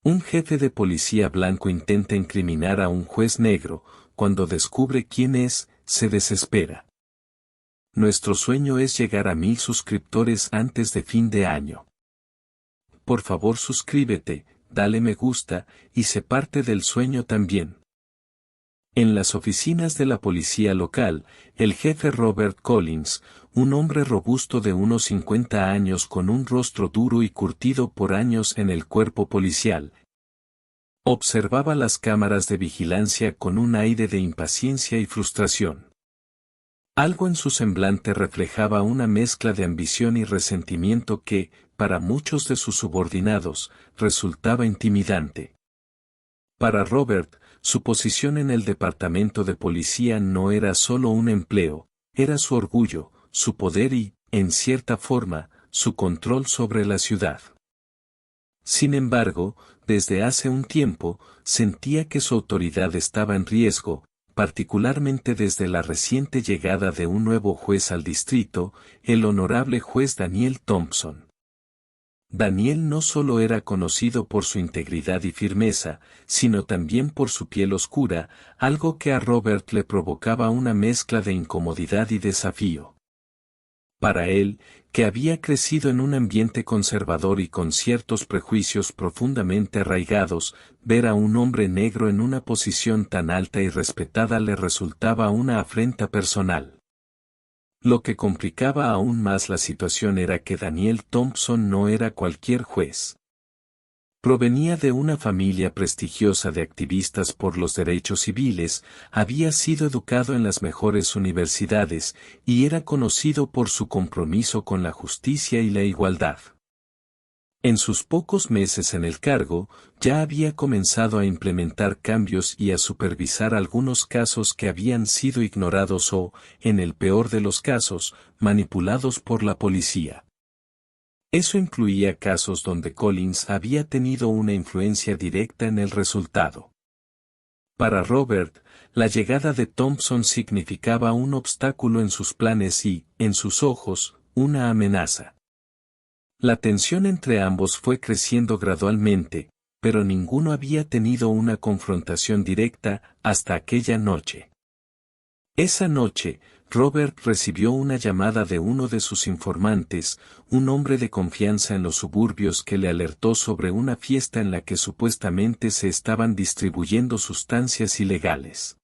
Un jefe de policía blanco intenta incriminar a un juez negro. Cuando descubre quién es, se desespera. Nuestro sueño es llegar a 1000 suscriptores antes de fin de año. Por favor suscríbete, dale me gusta, y sé parte del sueño también. En las oficinas de la policía local, el jefe Robert Collins, un hombre robusto de unos 50 años con un rostro duro y curtido por años en el cuerpo policial, observaba las cámaras de vigilancia con un aire de impaciencia y frustración. Algo en su semblante reflejaba una mezcla de ambición y resentimiento que, para muchos de sus subordinados, resultaba intimidante. Para Robert, su posición en el departamento de policía no era solo un empleo, era su orgullo, su poder y, en cierta forma, su control sobre la ciudad. Sin embargo, desde hace un tiempo, sentía que su autoridad estaba en riesgo, particularmente desde la reciente llegada de un nuevo juez al distrito, el honorable juez Daniel Thompson. Daniel no solo era conocido por su integridad y firmeza, sino también por su piel oscura, algo que a Robert le provocaba una mezcla de incomodidad y desafío. Para él, que había crecido en un ambiente conservador y con ciertos prejuicios profundamente arraigados, ver a un hombre negro en una posición tan alta y respetada le resultaba una afrenta personal. Lo que complicaba aún más la situación era que Daniel Thompson no era cualquier juez. Provenía de una familia prestigiosa de activistas por los derechos civiles, había sido educado en las mejores universidades, y era conocido por su compromiso con la justicia y la igualdad. En sus pocos meses en el cargo, ya había comenzado a implementar cambios y a supervisar algunos casos que habían sido ignorados o, en el peor de los casos, manipulados por la policía. Eso incluía casos donde Collins había tenido una influencia directa en el resultado. Para Robert, la llegada de Thompson significaba un obstáculo en sus planes y, en sus ojos, una amenaza. La tensión entre ambos fue creciendo gradualmente, pero ninguno había tenido una confrontación directa hasta aquella noche. Esa noche, Robert recibió una llamada de uno de sus informantes, un hombre de confianza en los suburbios que le alertó sobre una fiesta en la que supuestamente se estaban distribuyendo sustancias ilegales.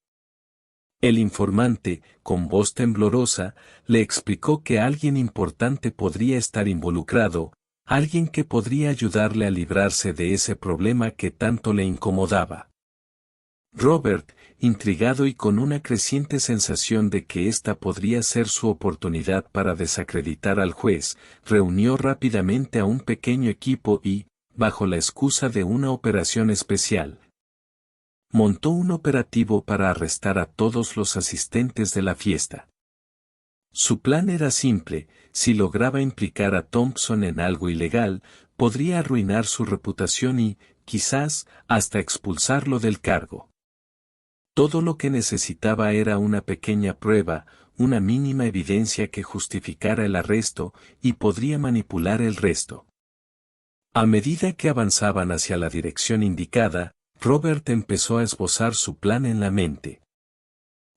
El informante, con voz temblorosa, le explicó que alguien importante podría estar involucrado, alguien que podría ayudarle a librarse de ese problema que tanto le incomodaba. Robert, intrigado y con una creciente sensación de que esta podría ser su oportunidad para desacreditar al juez, reunió rápidamente a un pequeño equipo y, bajo la excusa de una operación especial, montó un operativo para arrestar a todos los asistentes de la fiesta. Su plan era simple: si lograba implicar a Thompson en algo ilegal, podría arruinar su reputación y, quizás, hasta expulsarlo del cargo. Todo lo que necesitaba era una pequeña prueba, una mínima evidencia que justificara el arresto, y podría manipular el resto. A medida que avanzaban hacia la dirección indicada, Robert empezó a esbozar su plan en la mente.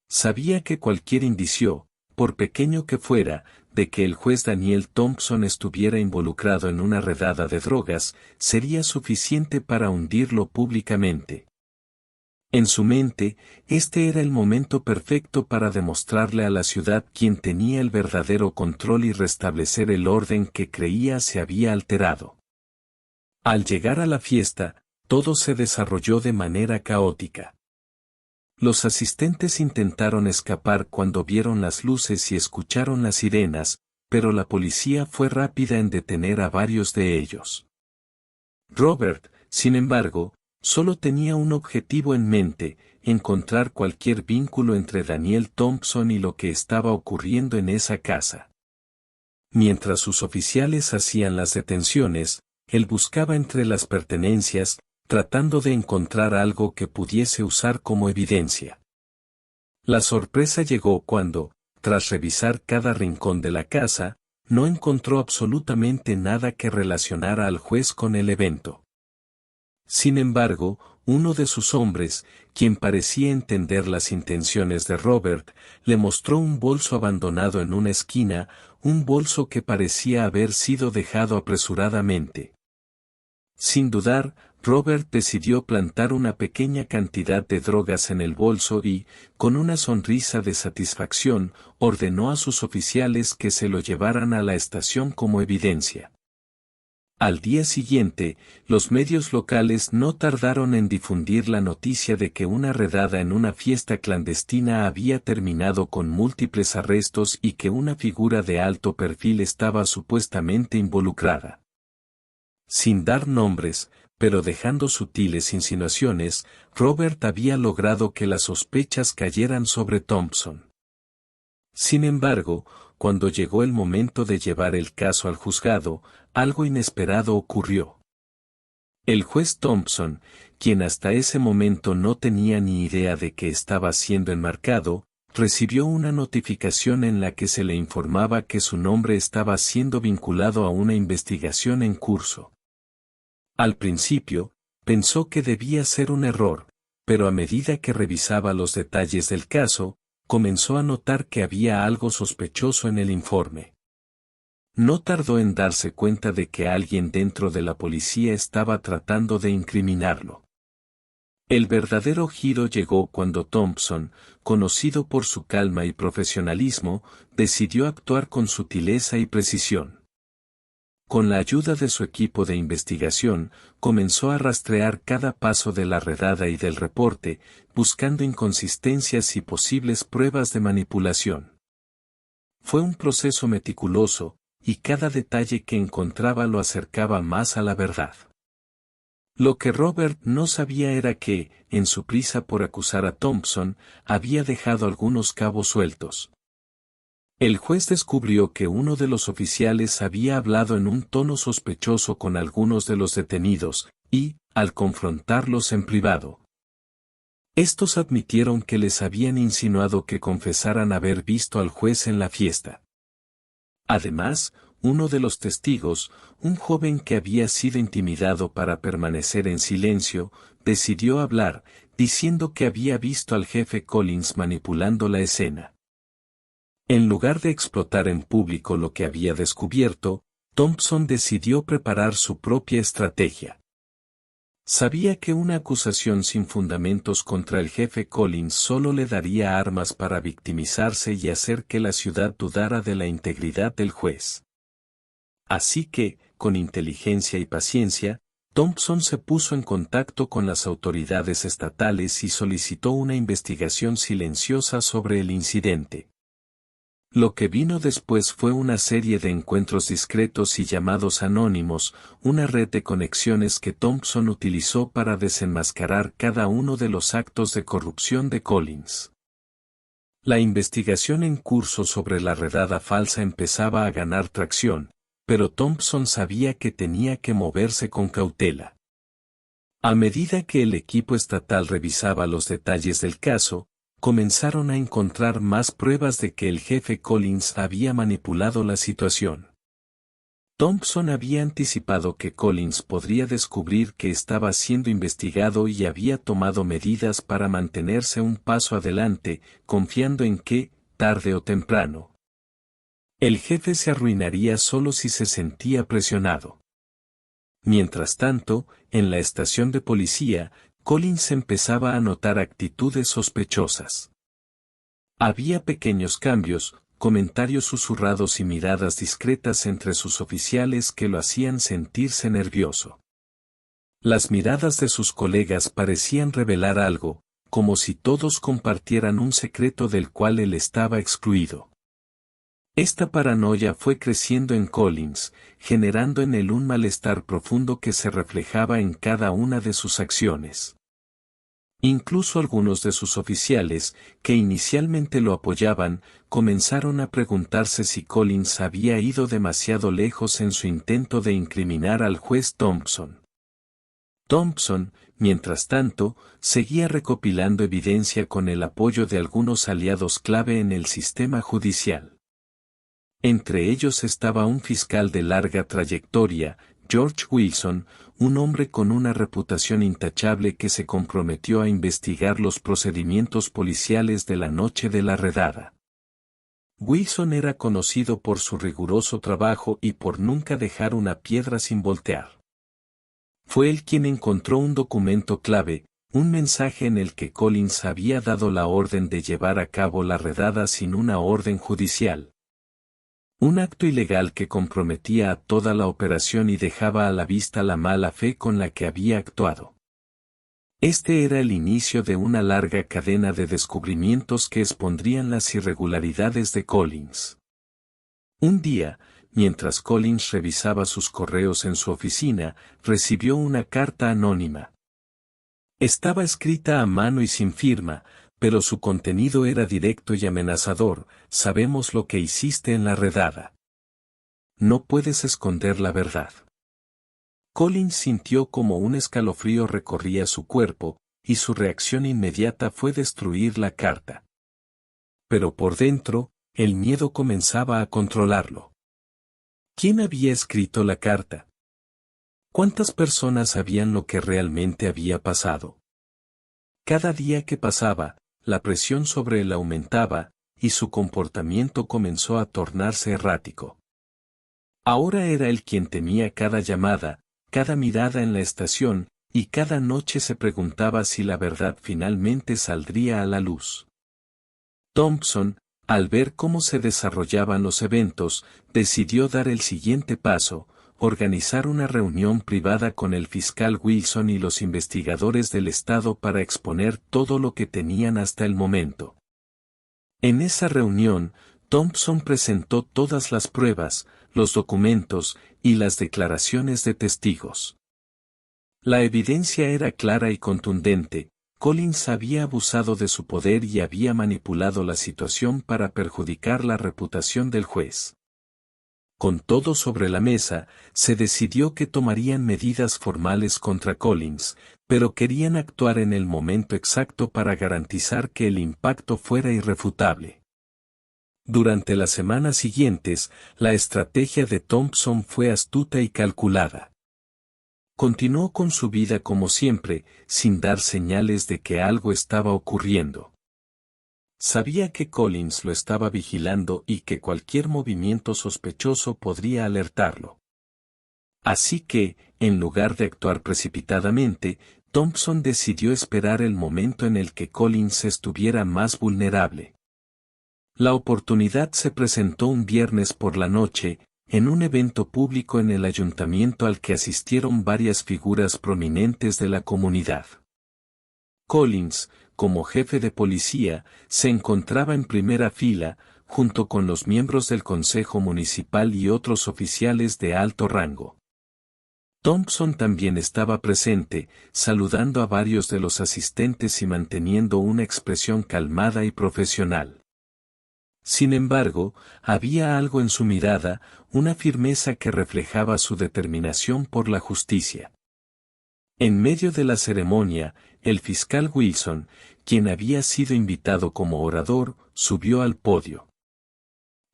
Sabía que cualquier indicio, por pequeño que fuera, de que el juez Daniel Thompson estuviera involucrado en una redada de drogas, sería suficiente para hundirlo públicamente. En su mente, este era el momento perfecto para demostrarle a la ciudad quién tenía el verdadero control y restablecer el orden que creía se había alterado. Al llegar a la fiesta, todo se desarrolló de manera caótica. Los asistentes intentaron escapar cuando vieron las luces y escucharon las sirenas, pero la policía fue rápida en detener a varios de ellos. Robert, sin embargo, solo tenía un objetivo en mente: encontrar cualquier vínculo entre Daniel Thompson y lo que estaba ocurriendo en esa casa. Mientras sus oficiales hacían las detenciones, él buscaba entre las pertenencias, tratando de encontrar algo que pudiese usar como evidencia. La sorpresa llegó cuando, tras revisar cada rincón de la casa, no encontró absolutamente nada que relacionara al juez con el evento. Sin embargo, uno de sus hombres, quien parecía entender las intenciones de Robert, le mostró un bolso abandonado en una esquina, un bolso que parecía haber sido dejado apresuradamente. Sin dudar, Robert decidió plantar una pequeña cantidad de drogas en el bolso y, con una sonrisa de satisfacción, ordenó a sus oficiales que se lo llevaran a la estación como evidencia. Al día siguiente, los medios locales no tardaron en difundir la noticia de que una redada en una fiesta clandestina había terminado con múltiples arrestos y que una figura de alto perfil estaba supuestamente involucrada. Sin dar nombres, pero dejando sutiles insinuaciones, Robert había logrado que las sospechas cayeran sobre Thompson. Sin embargo, cuando llegó el momento de llevar el caso al juzgado, algo inesperado ocurrió. El juez Thompson, quien hasta ese momento no tenía ni idea de que estaba siendo enmarcado, recibió una notificación en la que se le informaba que su nombre estaba siendo vinculado a una investigación en curso. Al principio, pensó que debía ser un error, pero a medida que revisaba los detalles del caso, comenzó a notar que había algo sospechoso en el informe. No tardó en darse cuenta de que alguien dentro de la policía estaba tratando de incriminarlo. El verdadero giro llegó cuando Thompson, conocido por su calma y profesionalismo, decidió actuar con sutileza y precisión. Con la ayuda de su equipo de investigación, comenzó a rastrear cada paso de la redada y del reporte, buscando inconsistencias y posibles pruebas de manipulación. Fue un proceso meticuloso, y cada detalle que encontraba lo acercaba más a la verdad. Lo que Robert no sabía era que, en su prisa por acusar a Thompson, había dejado algunos cabos sueltos. El juez descubrió que uno de los oficiales había hablado en un tono sospechoso con algunos de los detenidos, y, al confrontarlos en privado, estos admitieron que les habían insinuado que confesaran haber visto al juez en la fiesta. Además, uno de los testigos, un joven que había sido intimidado para permanecer en silencio, decidió hablar, diciendo que había visto al jefe Collins manipulando la escena. En lugar de explotar en público lo que había descubierto, Thompson decidió preparar su propia estrategia. Sabía que una acusación sin fundamentos contra el jefe Collins solo le daría armas para victimizarse y hacer que la ciudad dudara de la integridad del juez. Así que, con inteligencia y paciencia, Thompson se puso en contacto con las autoridades estatales y solicitó una investigación silenciosa sobre el incidente. Lo que vino después fue una serie de encuentros discretos y llamados anónimos, una red de conexiones que Thompson utilizó para desenmascarar cada uno de los actos de corrupción de Collins. La investigación en curso sobre la redada falsa empezaba a ganar tracción, pero Thompson sabía que tenía que moverse con cautela. A medida que el equipo estatal revisaba los detalles del caso, comenzaron a encontrar más pruebas de que el jefe Collins había manipulado la situación. Thompson había anticipado que Collins podría descubrir que estaba siendo investigado y había tomado medidas para mantenerse un paso adelante, confiando en que, tarde o temprano, el jefe se arruinaría solo si se sentía presionado. Mientras tanto, en la estación de policía, Collins empezaba a notar actitudes sospechosas. Había pequeños cambios, comentarios susurrados y miradas discretas entre sus oficiales que lo hacían sentirse nervioso. Las miradas de sus colegas parecían revelar algo, como si todos compartieran un secreto del cual él estaba excluido. Esta paranoia fue creciendo en Collins, generando en él un malestar profundo que se reflejaba en cada una de sus acciones. Incluso algunos de sus oficiales, que inicialmente lo apoyaban, comenzaron a preguntarse si Collins había ido demasiado lejos en su intento de incriminar al juez Thompson. Thompson, mientras tanto, seguía recopilando evidencia con el apoyo de algunos aliados clave en el sistema judicial. Entre ellos estaba un fiscal de larga trayectoria, George Wilson, un hombre con una reputación intachable que se comprometió a investigar los procedimientos policiales de la noche de la redada. Wilson era conocido por su riguroso trabajo y por nunca dejar una piedra sin voltear. Fue él quien encontró un documento clave, un mensaje en el que Collins había dado la orden de llevar a cabo la redada sin una orden judicial. Un acto ilegal que comprometía a toda la operación y dejaba a la vista la mala fe con la que había actuado. Este era el inicio de una larga cadena de descubrimientos que expondrían las irregularidades de Collins. Un día, mientras Collins revisaba sus correos en su oficina, recibió una carta anónima. Estaba escrita a mano y sin firma, pero su contenido era directo y amenazador: sabemos lo que hiciste en la redada. No puedes esconder la verdad. Collins sintió como un escalofrío recorría su cuerpo, y su reacción inmediata fue destruir la carta. Pero por dentro, el miedo comenzaba a controlarlo. ¿Quién había escrito la carta? ¿Cuántas personas sabían lo que realmente había pasado? Cada día que pasaba, la presión sobre él aumentaba, y su comportamiento comenzó a tornarse errático. Ahora era él quien temía cada llamada, cada mirada en la estación, y cada noche se preguntaba si la verdad finalmente saldría a la luz. Thompson, al ver cómo se desarrollaban los eventos, decidió dar el siguiente paso: organizar una reunión privada con el fiscal Wilson y los investigadores del estado para exponer todo lo que tenían hasta el momento. En esa reunión, Thompson presentó todas las pruebas, los documentos y las declaraciones de testigos. La evidencia era clara y contundente: Collins había abusado de su poder y había manipulado la situación para perjudicar la reputación del juez. Con todo sobre la mesa, se decidió que tomarían medidas formales contra Collins, pero querían actuar en el momento exacto para garantizar que el impacto fuera irrefutable. Durante las semanas siguientes, la estrategia de Thompson fue astuta y calculada. Continuó con su vida como siempre, sin dar señales de que algo estaba ocurriendo. Sabía que Collins lo estaba vigilando y que cualquier movimiento sospechoso podría alertarlo. Así que, en lugar de actuar precipitadamente, Thompson decidió esperar el momento en el que Collins estuviera más vulnerable. La oportunidad se presentó un viernes por la noche, en un evento público en el ayuntamiento al que asistieron varias figuras prominentes de la comunidad. Collins, como jefe de policía, se encontraba en primera fila, junto con los miembros del Consejo Municipal y otros oficiales de alto rango. Thompson también estaba presente, saludando a varios de los asistentes y manteniendo una expresión calmada y profesional. Sin embargo, había algo en su mirada, una firmeza que reflejaba su determinación por la justicia. En medio de la ceremonia, el fiscal Wilson, quien había sido invitado como orador, subió al podio.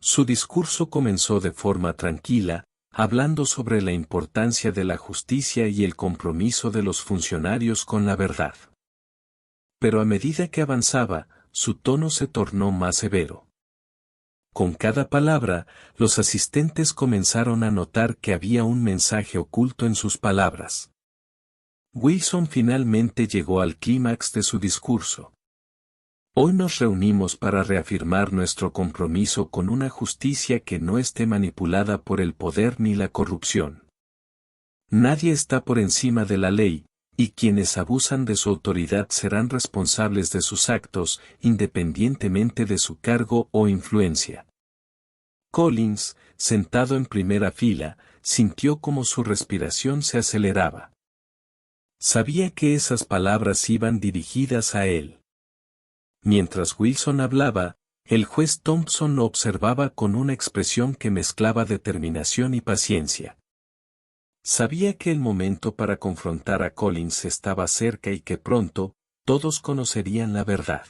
Su discurso comenzó de forma tranquila, hablando sobre la importancia de la justicia y el compromiso de los funcionarios con la verdad. Pero a medida que avanzaba, su tono se tornó más severo. Con cada palabra, los asistentes comenzaron a notar que había un mensaje oculto en sus palabras. Wilson finalmente llegó al clímax de su discurso. Hoy nos reunimos para reafirmar nuestro compromiso con una justicia que no esté manipulada por el poder ni la corrupción. Nadie está por encima de la ley, y quienes abusan de su autoridad serán responsables de sus actos, independientemente de su cargo o influencia. Collins, sentado en primera fila, sintió como su respiración se aceleraba. Sabía que esas palabras iban dirigidas a él. Mientras Wilson hablaba, el juez Thompson lo observaba con una expresión que mezclaba determinación y paciencia. Sabía que el momento para confrontar a Collins estaba cerca y que pronto, todos conocerían la verdad.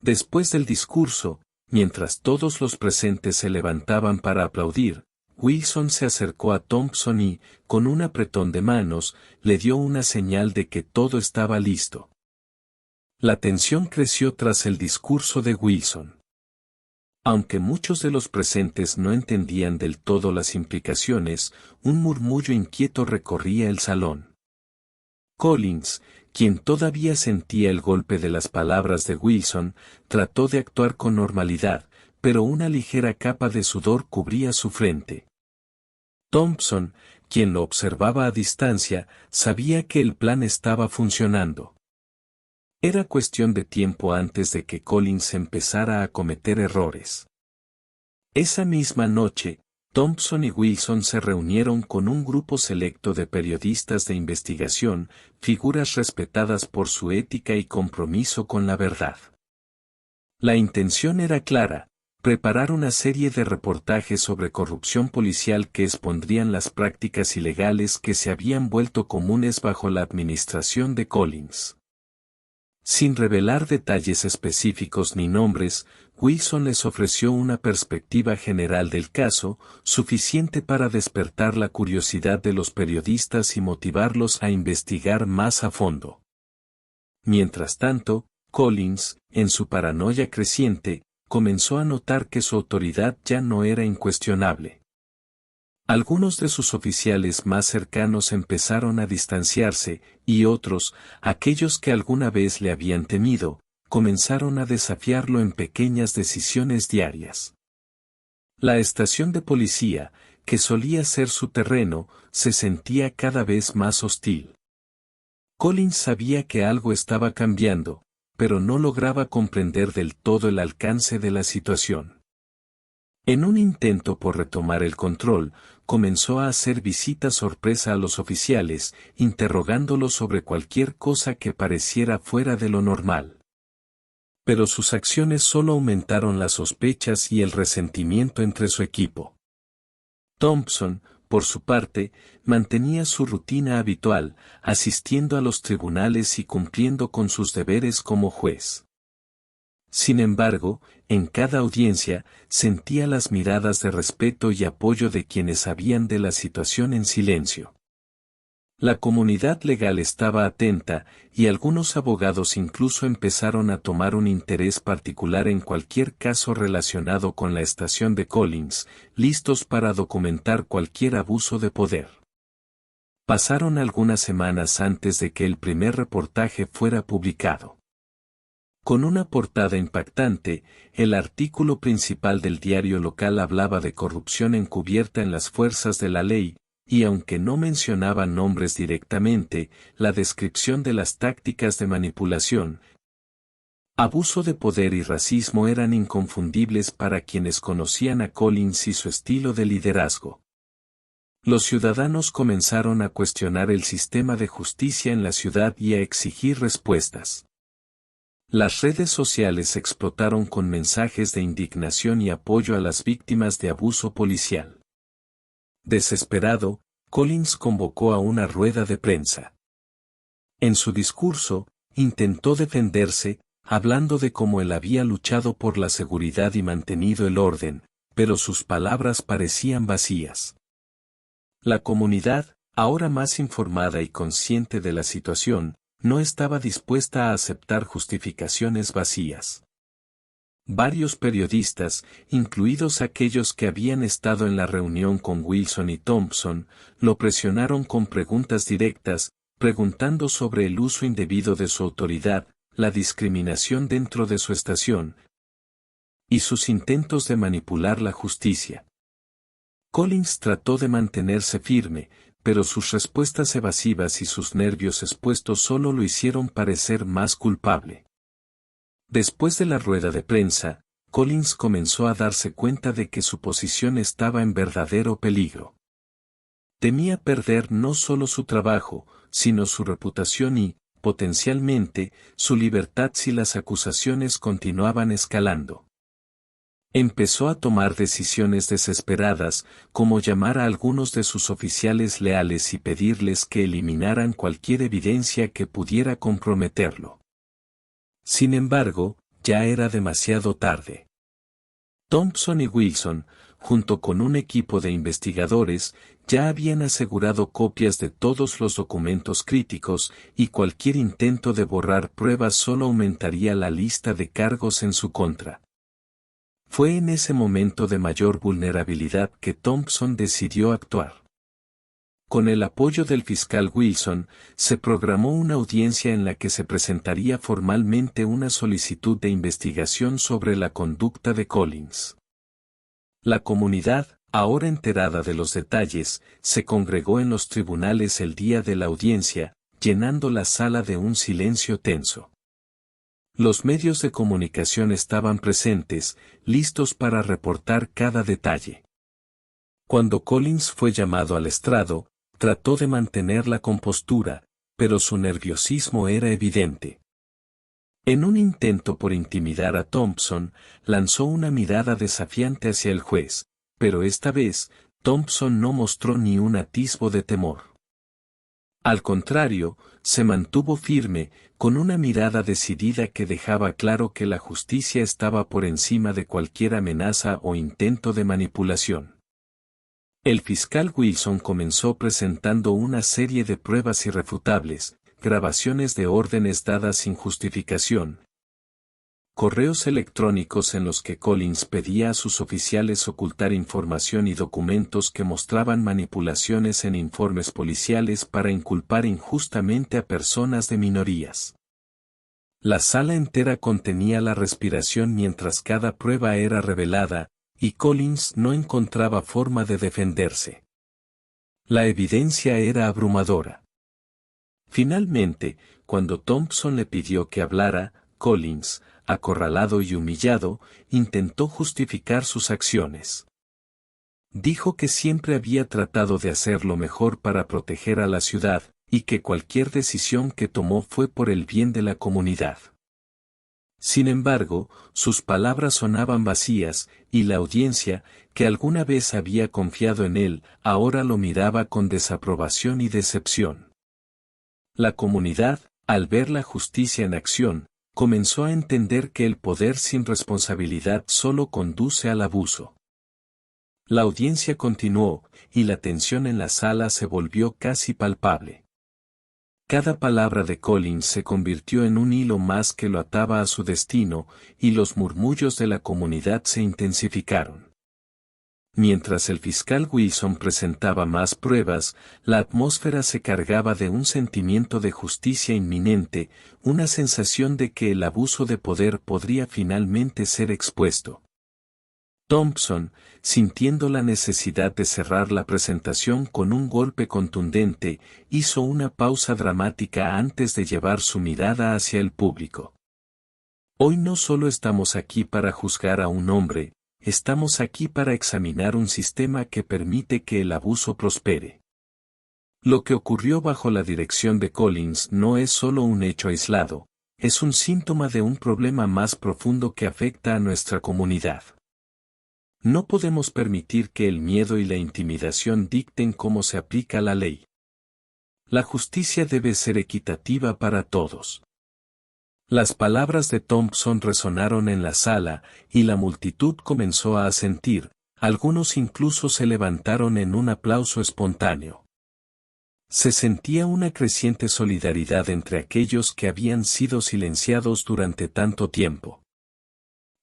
Después del discurso, mientras todos los presentes se levantaban para aplaudir, Wilson se acercó a Thompson y, con un apretón de manos, le dio una señal de que todo estaba listo. La tensión creció tras el discurso de Wilson. Aunque muchos de los presentes no entendían del todo las implicaciones, un murmullo inquieto recorría el salón. Collins, quien todavía sentía el golpe de las palabras de Wilson, trató de actuar con normalidad, pero una ligera capa de sudor cubría su frente. Thompson, quien lo observaba a distancia, sabía que el plan estaba funcionando. Era cuestión de tiempo antes de que Collins empezara a cometer errores. Esa misma noche, Thompson y Wilson se reunieron con un grupo selecto de periodistas de investigación, figuras respetadas por su ética y compromiso con la verdad. La intención era clara: preparar una serie de reportajes sobre corrupción policial que expondrían las prácticas ilegales que se habían vuelto comunes bajo la administración de Collins. Sin revelar detalles específicos ni nombres, Wilson les ofreció una perspectiva general del caso, suficiente para despertar la curiosidad de los periodistas y motivarlos a investigar más a fondo. Mientras tanto, Collins, en su paranoia creciente, comenzó a notar que su autoridad ya no era incuestionable. Algunos de sus oficiales más cercanos empezaron a distanciarse, y otros, aquellos que alguna vez le habían temido, comenzaron a desafiarlo en pequeñas decisiones diarias. La estación de policía, que solía ser su terreno, se sentía cada vez más hostil. Collins sabía que algo estaba cambiando, pero no lograba comprender del todo el alcance de la situación. En un intento por retomar el control, comenzó a hacer visitas sorpresa a los oficiales, interrogándolos sobre cualquier cosa que pareciera fuera de lo normal. Pero sus acciones solo aumentaron las sospechas y el resentimiento entre su equipo. Thompson, por su parte, mantenía su rutina habitual, asistiendo a los tribunales y cumpliendo con sus deberes como juez. Sin embargo, en cada audiencia, sentía las miradas de respeto y apoyo de quienes sabían de la situación en silencio. La comunidad legal estaba atenta, y algunos abogados incluso empezaron a tomar un interés particular en cualquier caso relacionado con la estación de Collins, listos para documentar cualquier abuso de poder. Pasaron algunas semanas antes de que el primer reportaje fuera publicado. Con una portada impactante, el artículo principal del diario local hablaba de corrupción encubierta en las fuerzas de la ley, y aunque no mencionaba nombres directamente, la descripción de las tácticas de manipulación, abuso de poder y racismo eran inconfundibles para quienes conocían a Collins y su estilo de liderazgo. Los ciudadanos comenzaron a cuestionar el sistema de justicia en la ciudad y a exigir respuestas. Las redes sociales explotaron con mensajes de indignación y apoyo a las víctimas de abuso policial. Desesperado, Collins convocó a una rueda de prensa. En su discurso, intentó defenderse, hablando de cómo él había luchado por la seguridad y mantenido el orden, pero sus palabras parecían vacías. La comunidad, ahora más informada y consciente de la situación, no estaba dispuesta a aceptar justificaciones vacías. Varios periodistas, incluidos aquellos que habían estado en la reunión con Wilson y Thompson, lo presionaron con preguntas directas, preguntando sobre el uso indebido de su autoridad, la discriminación dentro de su estación, y sus intentos de manipular la justicia. Collins trató de mantenerse firme, pero sus respuestas evasivas y sus nervios expuestos solo lo hicieron parecer más culpable. Después de la rueda de prensa, Collins comenzó a darse cuenta de que su posición estaba en verdadero peligro. Temía perder no solo su trabajo, sino su reputación y, potencialmente, su libertad si las acusaciones continuaban escalando. Empezó a tomar decisiones desesperadas, como llamar a algunos de sus oficiales leales y pedirles que eliminaran cualquier evidencia que pudiera comprometerlo. Sin embargo, ya era demasiado tarde. Thompson y Wilson, junto con un equipo de investigadores, ya habían asegurado copias de todos los documentos críticos, y cualquier intento de borrar pruebas solo aumentaría la lista de cargos en su contra. Fue en ese momento de mayor vulnerabilidad que Thompson decidió actuar. Con el apoyo del fiscal Wilson, se programó una audiencia en la que se presentaría formalmente una solicitud de investigación sobre la conducta de Collins. La comunidad, ahora enterada de los detalles, se congregó en los tribunales el día de la audiencia, llenando la sala de un silencio tenso. Los medios de comunicación estaban presentes, listos para reportar cada detalle. Cuando Collins fue llamado al estrado, trató de mantener la compostura, pero su nerviosismo era evidente. En un intento por intimidar a Thompson, lanzó una mirada desafiante hacia el juez, pero esta vez, Thompson no mostró ni un atisbo de temor. Al contrario, se mantuvo firme, con una mirada decidida que dejaba claro que la justicia estaba por encima de cualquier amenaza o intento de manipulación. El fiscal Wilson comenzó presentando una serie de pruebas irrefutables, grabaciones de órdenes dadas sin justificación, correos electrónicos en los que Collins pedía a sus oficiales ocultar información y documentos que mostraban manipulaciones en informes policiales para inculpar injustamente a personas de minorías. La sala entera contenía la respiración mientras cada prueba era revelada, y Collins no encontraba forma de defenderse. La evidencia era abrumadora. Finalmente, cuando Thompson le pidió que hablara, Collins, acorralado y humillado, intentó justificar sus acciones. Dijo que siempre había tratado de hacer lo mejor para proteger a la ciudad, y que cualquier decisión que tomó fue por el bien de la comunidad. Sin embargo, sus palabras sonaban vacías, y la audiencia, que alguna vez había confiado en él, ahora lo miraba con desaprobación y decepción. La comunidad, al ver la justicia en acción, comenzó a entender que el poder sin responsabilidad solo conduce al abuso. La audiencia continuó, y la tensión en la sala se volvió casi palpable. Cada palabra de Collins se convirtió en un hilo más que lo ataba a su destino, y los murmullos de la comunidad se intensificaron. Mientras el fiscal Wilson presentaba más pruebas, la atmósfera se cargaba de un sentimiento de justicia inminente, una sensación de que el abuso de poder podría finalmente ser expuesto. Thompson, sintiendo la necesidad de cerrar la presentación con un golpe contundente, hizo una pausa dramática antes de llevar su mirada hacia el público. Hoy no solo estamos aquí para juzgar a un hombre, estamos aquí para examinar un sistema que permite que el abuso prospere. Lo que ocurrió bajo la dirección de Collins no es solo un hecho aislado, es un síntoma de un problema más profundo que afecta a nuestra comunidad. No podemos permitir que el miedo y la intimidación dicten cómo se aplica la ley. La justicia debe ser equitativa para todos. Las palabras de Thompson resonaron en la sala, y la multitud comenzó a asentir, algunos incluso se levantaron en un aplauso espontáneo. Se sentía una creciente solidaridad entre aquellos que habían sido silenciados durante tanto tiempo.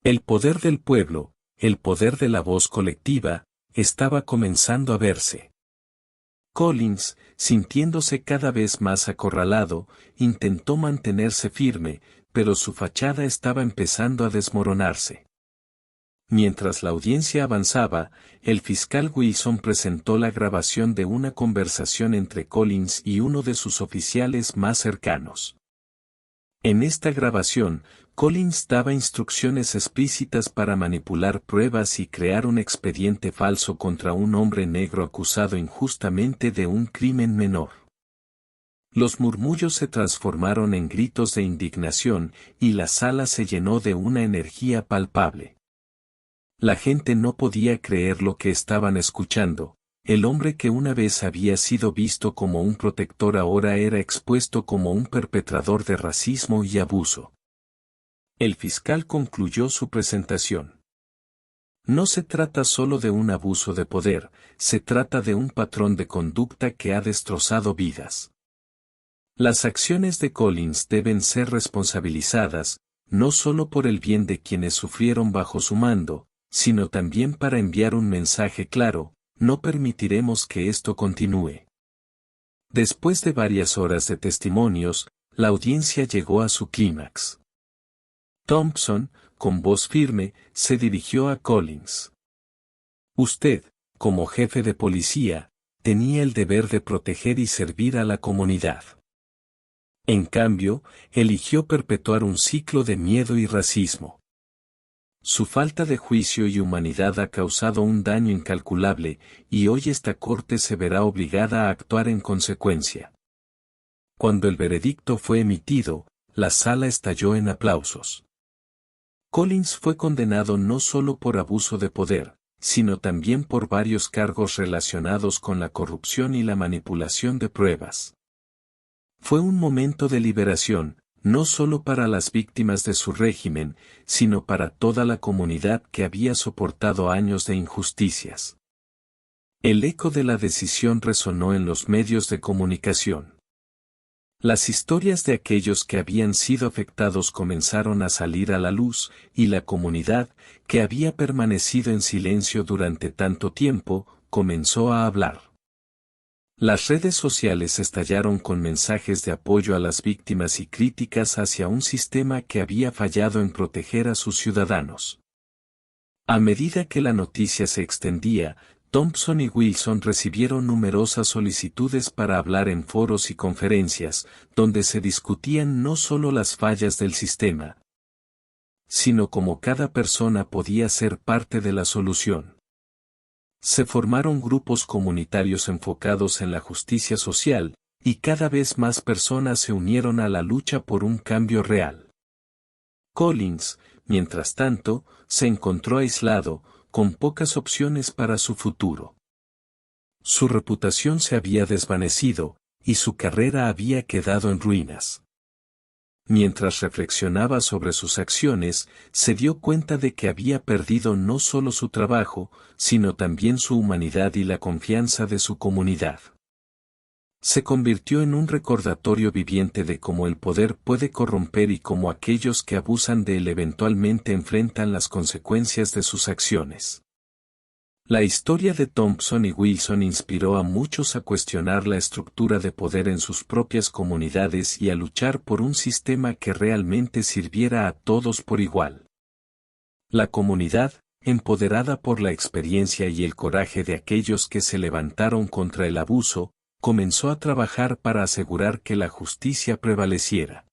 El poder del pueblo, el poder de la voz colectiva, estaba comenzando a verse. Collins, sintiéndose cada vez más acorralado, intentó mantenerse firme, pero su fachada estaba empezando a desmoronarse. Mientras la audiencia avanzaba, el fiscal Wilson presentó la grabación de una conversación entre Collins y uno de sus oficiales más cercanos. En esta grabación, Collins daba instrucciones explícitas para manipular pruebas y crear un expediente falso contra un hombre negro acusado injustamente de un crimen menor. Los murmullos se transformaron en gritos de indignación, y la sala se llenó de una energía palpable. La gente no podía creer lo que estaban escuchando. El hombre que una vez había sido visto como un protector ahora era expuesto como un perpetrador de racismo y abuso. El fiscal concluyó su presentación. No se trata solo de un abuso de poder, se trata de un patrón de conducta que ha destrozado vidas. Las acciones de Collins deben ser responsabilizadas, no solo por el bien de quienes sufrieron bajo su mando, sino también para enviar un mensaje claro: no permitiremos que esto continúe. Después de varias horas de testimonios, la audiencia llegó a su clímax. Thompson, con voz firme, se dirigió a Collins. Usted, como jefe de policía, tenía el deber de proteger y servir a la comunidad. En cambio, eligió perpetuar un ciclo de miedo y racismo. Su falta de juicio y humanidad ha causado un daño incalculable, y hoy esta corte se verá obligada a actuar en consecuencia. Cuando el veredicto fue emitido, la sala estalló en aplausos. Collins fue condenado no solo por abuso de poder, sino también por varios cargos relacionados con la corrupción y la manipulación de pruebas. Fue un momento de liberación, no solo para las víctimas de su régimen, sino para toda la comunidad que había soportado años de injusticias. El eco de la decisión resonó en los medios de comunicación. Las historias de aquellos que habían sido afectados comenzaron a salir a la luz, y la comunidad, que había permanecido en silencio durante tanto tiempo, comenzó a hablar. Las redes sociales estallaron con mensajes de apoyo a las víctimas y críticas hacia un sistema que había fallado en proteger a sus ciudadanos. A medida que la noticia se extendía, Thompson y Wilson recibieron numerosas solicitudes para hablar en foros y conferencias, donde se discutían no solo las fallas del sistema, sino cómo cada persona podía ser parte de la solución. Se formaron grupos comunitarios enfocados en la justicia social, y cada vez más personas se unieron a la lucha por un cambio real. Collins, mientras tanto, se encontró aislado, con pocas opciones para su futuro. Su reputación se había desvanecido, y su carrera había quedado en ruinas. Mientras reflexionaba sobre sus acciones, se dio cuenta de que había perdido no solo su trabajo, sino también su humanidad y la confianza de su comunidad. Se convirtió en un recordatorio viviente de cómo el poder puede corromper y cómo aquellos que abusan de él eventualmente enfrentan las consecuencias de sus acciones. La historia de Thompson y Wilson inspiró a muchos a cuestionar la estructura de poder en sus propias comunidades y a luchar por un sistema que realmente sirviera a todos por igual. La comunidad, empoderada por la experiencia y el coraje de aquellos que se levantaron contra el abuso, comenzó a trabajar para asegurar que la justicia prevaleciera.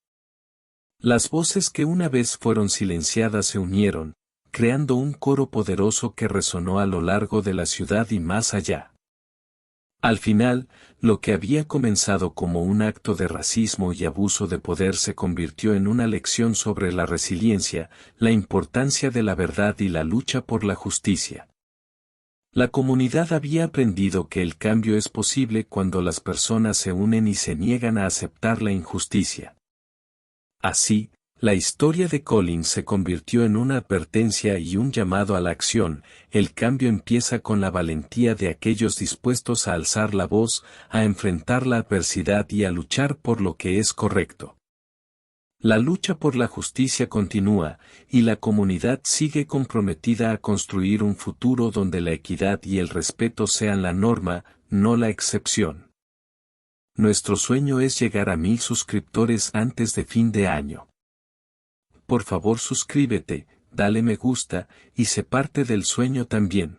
Las voces que una vez fueron silenciadas se unieron, creando un coro poderoso que resonó a lo largo de la ciudad y más allá. Al final, lo que había comenzado como un acto de racismo y abuso de poder se convirtió en una lección sobre la resiliencia, la importancia de la verdad y la lucha por la justicia. La comunidad había aprendido que el cambio es posible cuando las personas se unen y se niegan a aceptar la injusticia. Así, la historia de Collins se convirtió en una advertencia y un llamado a la acción. El cambio empieza con la valentía de aquellos dispuestos a alzar la voz, a enfrentar la adversidad y a luchar por lo que es correcto. La lucha por la justicia continúa, y la comunidad sigue comprometida a construir un futuro donde la equidad y el respeto sean la norma, no la excepción. Nuestro sueño es llegar a 1000 suscriptores antes de fin de año. Por favor suscríbete, dale me gusta, y sé parte del sueño también.